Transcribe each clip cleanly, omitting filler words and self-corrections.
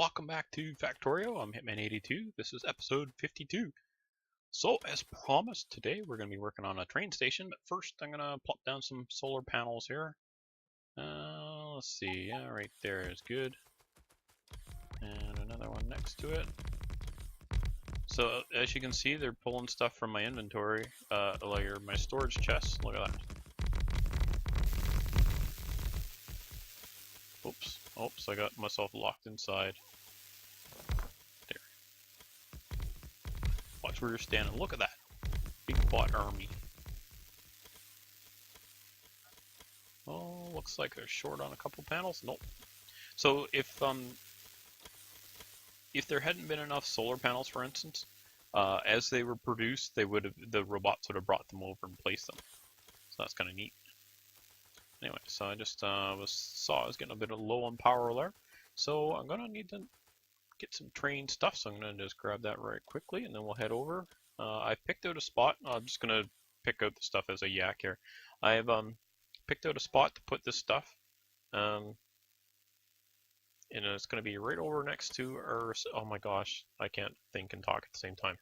welcome back to Factorio. I'm Hitman82. This is episode 52. So, as promised, today we're going to be working on a train station, but first I'm going to plop down some solar panels here. Let's see, yeah, right there is good. And another one next to it. So, as you can see, they're pulling stuff from my inventory, like my storage chest. Look at that. Oops, I got myself locked inside. There. Watch where you're standing. Look at that. Big bot army. Oh, looks like they're short on a couple panels. Nope. So if there hadn't been enough solar panels, for instance, as they were produced, the robots would have brought them over and placed them. So that's kind of neat. Anyway, so I just saw I was getting a bit of low on power there, so I'm gonna need to get some train stuff. So I'm gonna just grab that right quickly, and then we'll head over. I picked out a spot. I'm just gonna pick out the stuff as a yak here. I've picked out a spot to put this stuff. And it's going to be right over next to our, oh my gosh, I can't think and talk at the same time.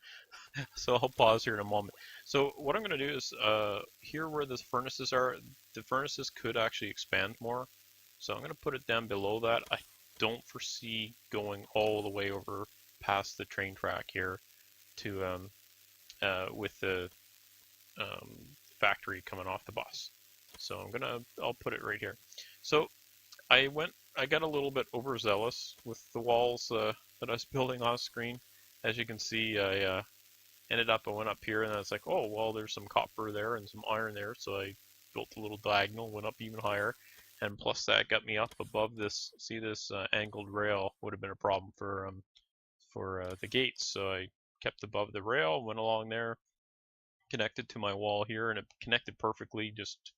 So I'll pause here in a moment. So what I'm going to do is, here where the furnaces are, the furnaces could actually expand more. So I'm going to put it down below that. I don't foresee going all the way over past the train track here to, with the factory coming off the bus. So I'll put it right here. So I got a little bit overzealous with the walls that I was building off screen. As you can see, I went up here and I was like, oh, well, there's some copper there and some iron there. So I built a little diagonal, went up even higher. And plus that got me up above this, see this angled rail would have been a problem for the gates. So I kept above the rail, went along there, connected to my wall here, and it connected perfectly. Just,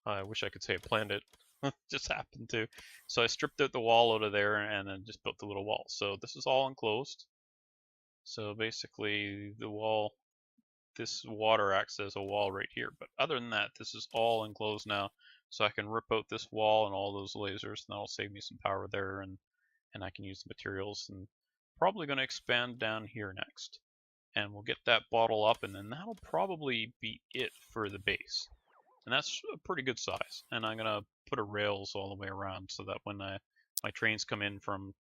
I wish I could say I planned it. Just happened to. So I stripped out the wall out of there and then just built the little wall. So this is all enclosed. So basically the wall, this water acts as a wall right here. But other than that, this is all enclosed now. So I can rip out this wall and all those lasers, and that'll save me some power there, and I can use the materials. And probably going to expand down here next. And we'll get that bottle up, and then that'll probably be it for the base. And that's a pretty good size. And I'm gonna put a rails all the way around so that when my trains come in from,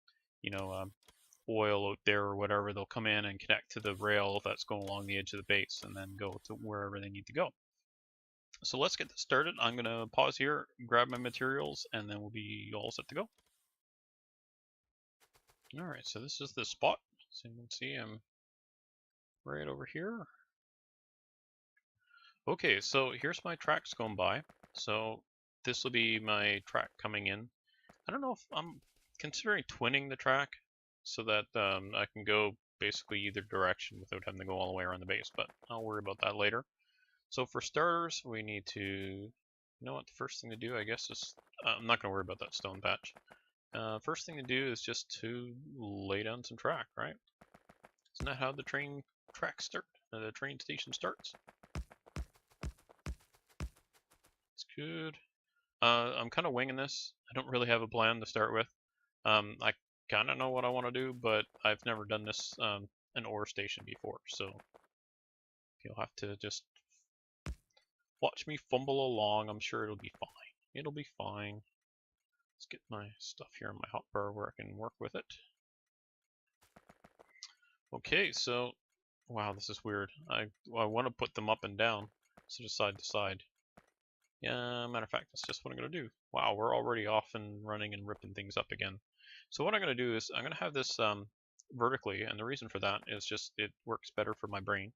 oil out there or whatever, they'll come in and connect to the rail that's going along the edge of the base and then go to wherever they need to go. So let's get this started. I'm gonna pause here, grab my materials, and then we'll be all set to go. All right, so this is the spot. So you can see I'm right over here. Okay, so here's my tracks going by. So this will be my track coming in. I don't know if I'm considering twinning the track so that I can go basically either direction without having to go all the way around the base, but I'll worry about that later. So for starters, we need to, you know what, the first thing to do, I guess, is, I'm not going to worry about that stone patch. First thing to do is just to lay down some track, right? Isn't that how the train tracks start, the train station starts? Good. I'm kind of winging this. I don't really have a plan to start with. I kind of know what I want to do, but I've never done this an ore station before, so you'll have to just watch me fumble along. I'm sure it'll be fine. It'll be fine. Let's get my stuff here in my hotbar where I can work with it. Okay, so wow, this is weird. I want to put them up and down, so side to side. Yeah, matter of fact, that's just what I'm going to do. Wow, we're already off and running and ripping things up again. So what I'm going to do is I'm going to have this vertically, and the reason for that is just it works better for my brain.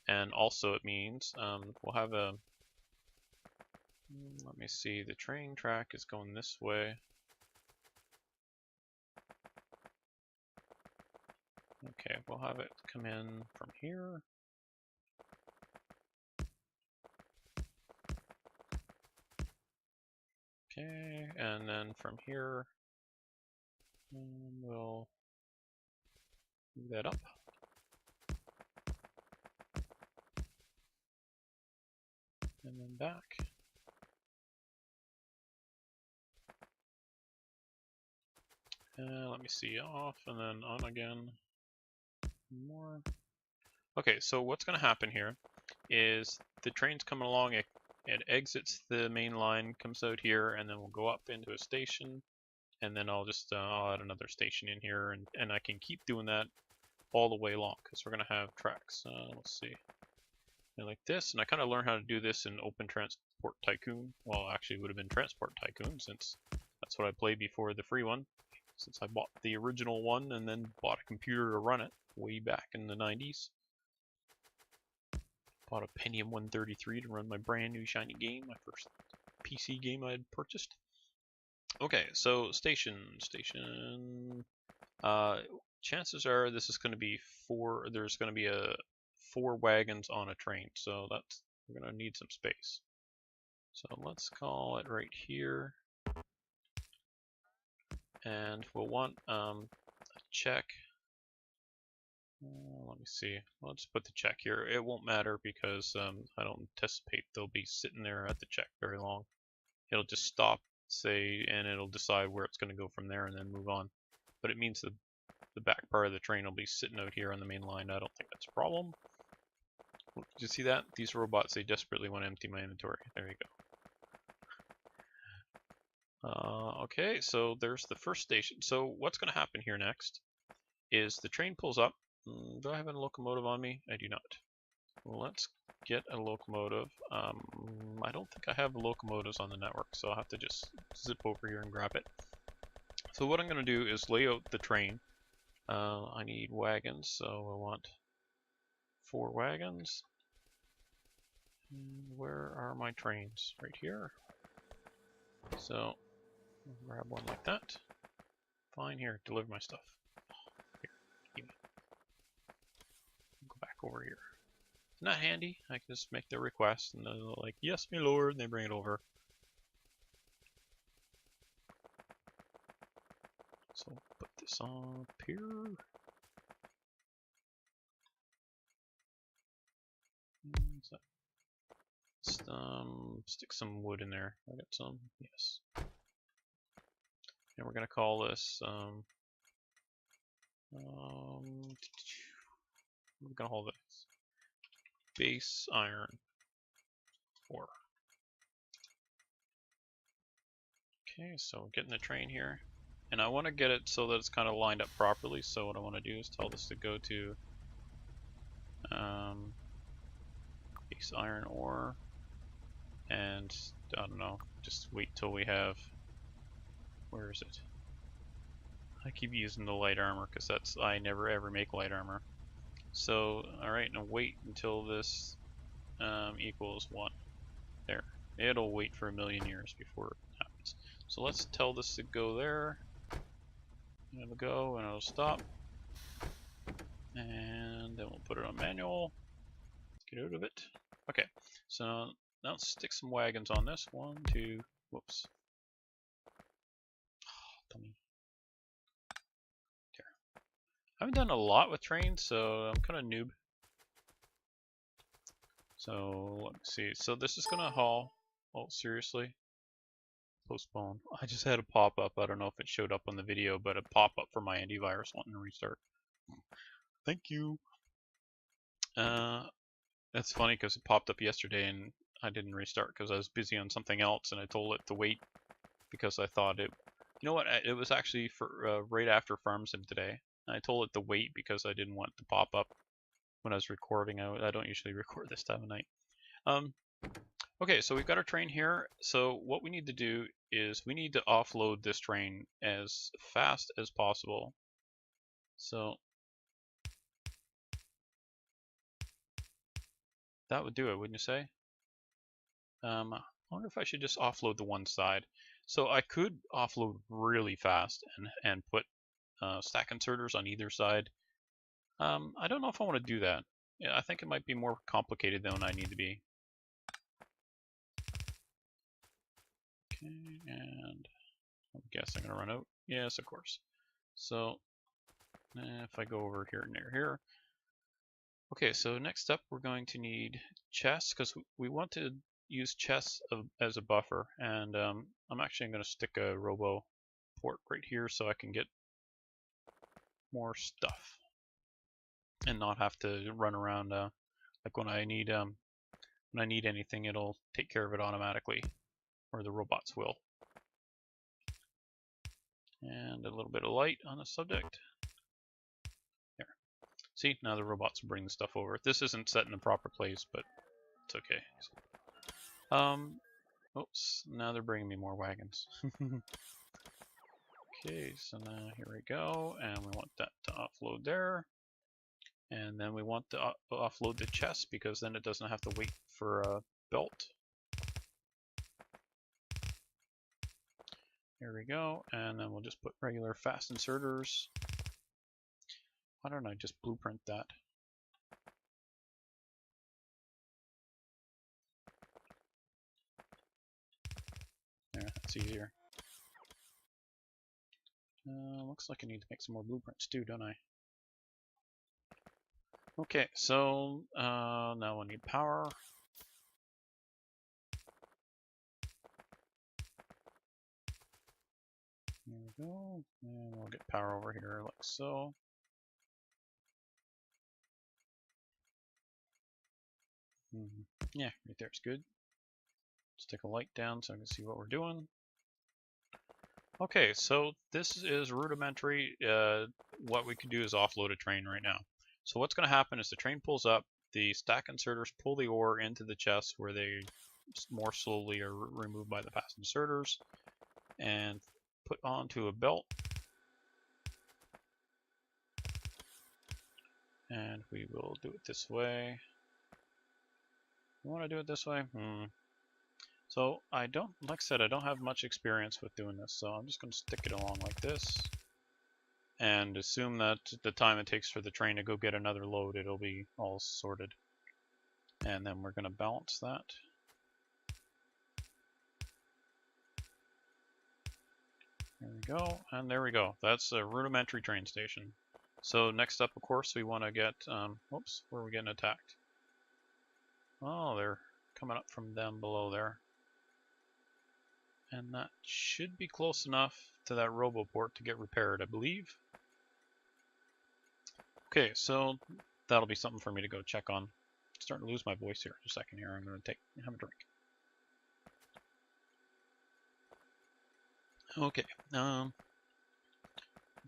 And also it means we'll have a, let me see, the train track is going this way. Okay, we'll have it come in from here. Okay, and then from here, we'll move that up. And then back. Let me see, off and then on again. More. Okay, so what's going to happen here is the train's coming along, it exits the main line, comes out here, and then we'll go up into a station, and then I'll just I'll add another station in here, and I can keep doing that all the way along, because we're going to have tracks. Let's see. And like this, and I kind of learned how to do this in Open Transport Tycoon. Well, actually, it would have been Transport Tycoon, since that's what I played before the free one, since I bought the original one and then bought a computer to run it way back in the 90s. Bought a Pentium 133 to run my brand new shiny game, my first PC game I had purchased. Okay, so station. Chances are this is going to be there's going to be 4 wagons on a train, so we're going to need some space. So let's call it right here. And we'll want a check. Let me see. Let's put the check here. It won't matter because I don't anticipate they'll be sitting there at the check very long. It'll just stop, say, and it'll decide where it's going to go from there and then move on. But it means the back part of the train will be sitting out here on the main line. I don't think that's a problem. Did you see that? These robots, they desperately want to empty my inventory. There you go. Okay, so there's the first station. So what's going to happen here next is the train pulls up. Do I have a locomotive on me? I do not. Well, let's get a locomotive. I don't think I have locomotives on the network, so I'll have to just zip over here and grab it. So what I'm going to do is lay out the train. I need wagons, so I want 4 wagons. And where are my trains? Right here. So I'll grab one like that. Fine, here, deliver my stuff. Here, give me. Go back over here. Isn't that handy? I can just make the request and they're like, yes, my lord, and they bring it over. So put this on up here. Just, stick some wood in there. I got some, yes. And we're gonna call this we're gonna call this base iron ore. Okay, so getting the train here. And I want to get it so that it's kind of lined up properly. So what I want to do is tell this to go to base iron ore, and I don't know, just wait till we have, where is it? I keep using the light armor because I never ever make light armor. So alright, now wait until this equals 1. There. It'll wait for 1,000,000 years before it happens. So let's tell this to go there. And it'll go and it'll stop. And then we'll put it on manual. Let's get out of it. Okay, so now let's stick some wagons on this. 1, 2, whoops. Oh, dummy. There. I haven't done a lot with trains, so I'm kind of noob. So let me see. So this is gonna haul. Oh, seriously? Postpone. I just had a pop-up. I don't know if it showed up on the video, but a pop-up for my antivirus wanting to restart. Thank you. That's funny because it popped up yesterday and I didn't restart because I was busy on something else, and I told it to wait because I thought it. You know what? It was actually for right after Farm Sim today. I told it to wait because I didn't want it to pop up when I was recording. I don't usually record this time of night. Okay, so we've got our train here. So what we need to do is we need to offload this train as fast as possible. So that would do it, wouldn't you say? I wonder if I should just offload the one side. So I could offload really fast and put stack inserters on either side. I don't know if I want to do that. Yeah, I think it might be more complicated than I need to be. Okay, and I'm guessing I'm gonna run out. Yes, of course. So if I go over here near here. Okay, so next up we're going to need chests because we want to use chests as a buffer, and I'm actually going to stick a robo port right here so I can get more stuff and not have to run around. Like when I need anything, it'll take care of it automatically, or the robots will. And a little bit of light on the subject. There. See, now the robots will bring the stuff over. This isn't set in the proper place, but it's okay. Oops, now they're bringing me more wagons. Okay, so now here we go, and we want that to offload there. And then we want to offload the chest because then it doesn't have to wait for a belt. Here we go, and then we'll just put regular fast inserters. Why don't I just blueprint that? There, that's easier. Looks like I need to make some more blueprints too, don't I? Okay, so now we need power. There we go, and we'll get power over here like so. Yeah, right there's good. Stick a light down so I can see what we're doing. Okay, so this is rudimentary. What we can do is offload a train right now. So what's going to happen is the train pulls up, the stack inserters pull the ore into the chest where they more slowly are removed by the fast inserters and put onto a belt. And we will do it this way. You want to do it this way? So I don't, like I said, I don't have much experience with doing this, so I'm just going to stick it along like this and assume that the time it takes for the train to go get another load, it'll be all sorted. And then we're going to balance that. There we go, and there we go. That's a rudimentary train station. So next up, of course, we want to get, whoops, where are we getting attacked? Oh, they're coming up from down below there. And that should be close enough to that roboport to get repaired, I believe. Okay, so that'll be something for me to go check on. I'm starting to lose my voice here. Just a second here. I'm going to have a drink. Okay, that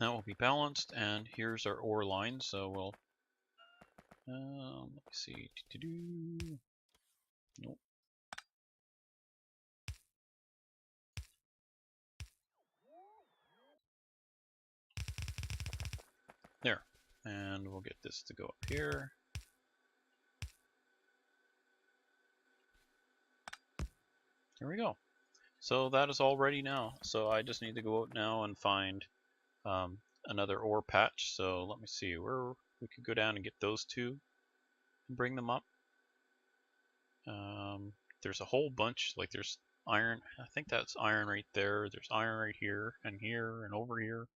will be balanced, and here's our ore line. So we'll let me see. Nope. There, and we'll get this to go up here. There we go. So that is all ready now. So I just need to go out now and find another ore patch. So let me see where we could go down and get those two and bring them up. There's a whole bunch, like there's iron, I think that's iron right there. There's iron right here and over here.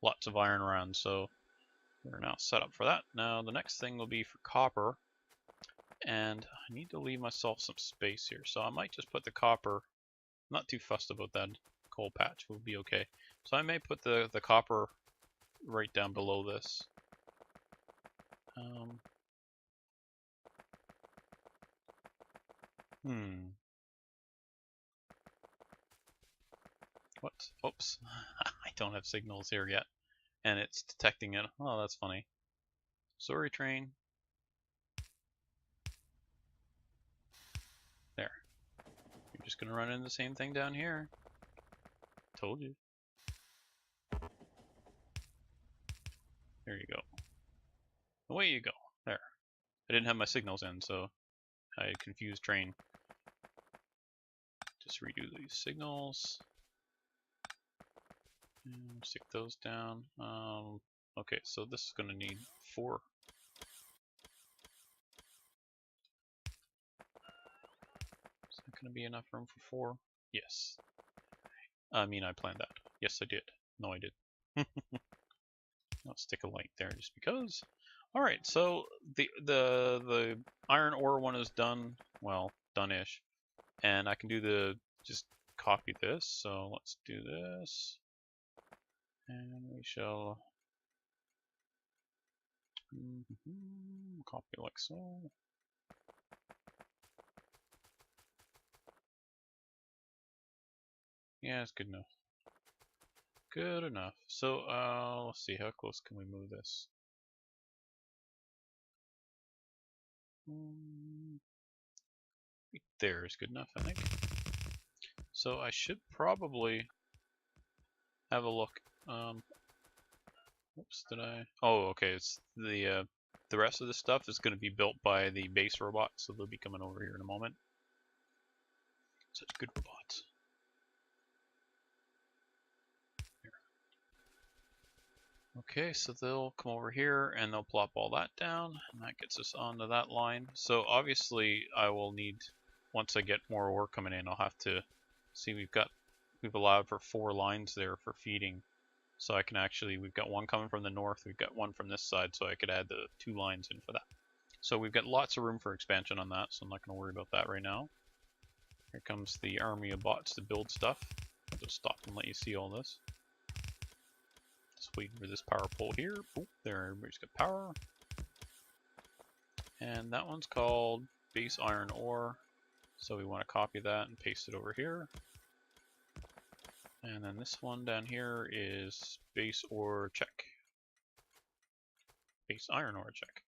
Lots of iron around, so we're now set up for that. Now the next thing will be for copper, and I need to leave myself some space here. So I might just put the copper, I'm not too fussed about that. Coal patch will be okay. So I may put the copper right down below this. What? Oops. I don't have signals here yet. And it's detecting it. Oh, that's funny. Sorry, train. There. You're just gonna run into the same thing down here. Told you. There you go. Away you go. There. I didn't have my signals in, so I confused train. Just redo these signals. And stick those down. Okay, so this is gonna need 4. Is that gonna be enough room for 4? Yes. I mean, I planned that. Yes, I did. No, I did. I'll stick a light there just because. All right, so the iron ore one is done. Well, done-ish, and I can do just copy this. So let's do this, and we shall Copy like so. Yeah, it's good enough. Good enough. So, let's see, how close can we move this? There is good enough, I think. So I should probably have a look. Oops, did I? Oh, okay. It's the rest of the stuff is going to be built by the base robots, so they'll be coming over here in a moment. Such good robots. Here. Okay, so they'll come over here and they'll plop all that down, and that gets us onto that line. So obviously, I will need, once I get more ore coming in, I'll have to see. We've allowed for 4 lines there for feeding. So I can actually, we've got one coming from the north, we've got one from this side, so I could add the 2 lines in for that. So we've got lots of room for expansion on that, so I'm not going to worry about that right now. Here comes the army of bots to build stuff. I'll just stop and let you see all this. Just waiting for this power pole here. Boop, there, everybody's got power. And that one's called base iron ore. So we want to copy that and paste it over here. And then this one down here is base ore check. Base iron ore check.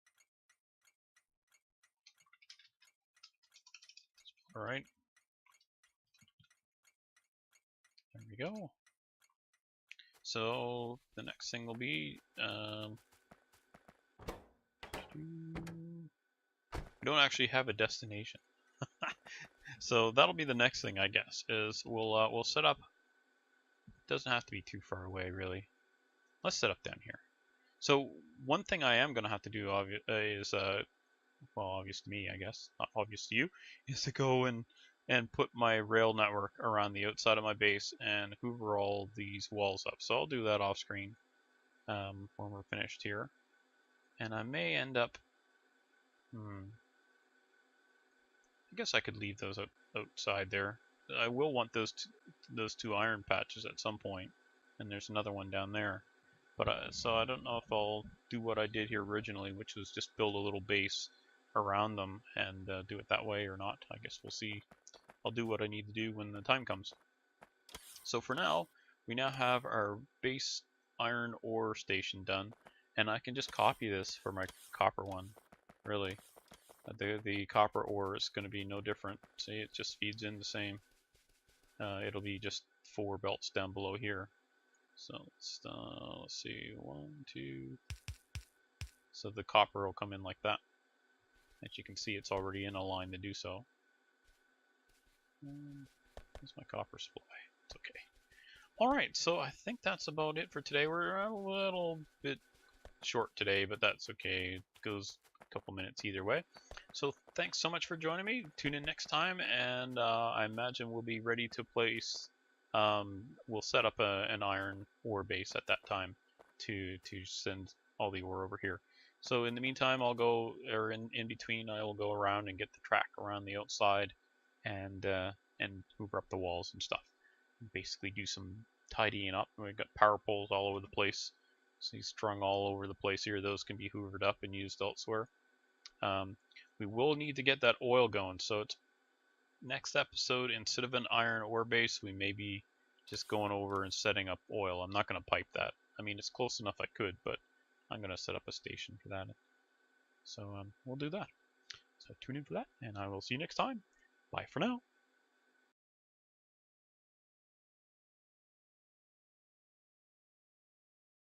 Alright. There we go. So the next thing will be, we don't actually have a destination. So that'll be the next thing, I guess, is we'll set up. Doesn't have to be too far away, really. Let's set up down here. So one thing I am going to have to do is, well, obvious to me, I guess, not obvious to you, is to go and put my rail network around the outside of my base and hoover all these walls up. So I'll do that off screen when we're finished here. And I may end up, I guess I could leave those outside there. I will want those two iron patches at some point, and there's another one down there. But so I don't know if I'll do what I did here originally, which was just build a little base around them and do it that way or not. I guess we'll see. I'll do what I need to do when the time comes. So for now, we now have our base iron ore station done, and I can just copy this for my copper one, really. The copper ore is going to be no different. See, it just feeds in the same. It'll be just 4 belts down below here. So let's see, 1, 2. So the copper will come in like that. As you can see, it's already in a line to do so. There's my copper supply. It's okay. Alright, so I think that's about it for today. We're a little bit short today, but that's okay. It goes a couple minutes either way. So thanks so much for joining me. Tune in next time, and I imagine we'll be ready to place. We'll set up an iron ore base at that time to send all the ore over here. So in the meantime, I'll go, or in between, I will go around and get the track around the outside, and hoover up the walls and stuff. Basically, do some tidying up. We've got power poles all over the place. So he's strung all over the place here. Those can be hoovered up and used elsewhere. We will need to get that oil going. So it's next episode, instead of an iron ore base, we may be just going over and setting up oil. I'm not going to pipe that. I mean, it's close enough I could, but I'm going to set up a station for that. So we'll do that. So tune in for that, and I will see you next time. Bye for now.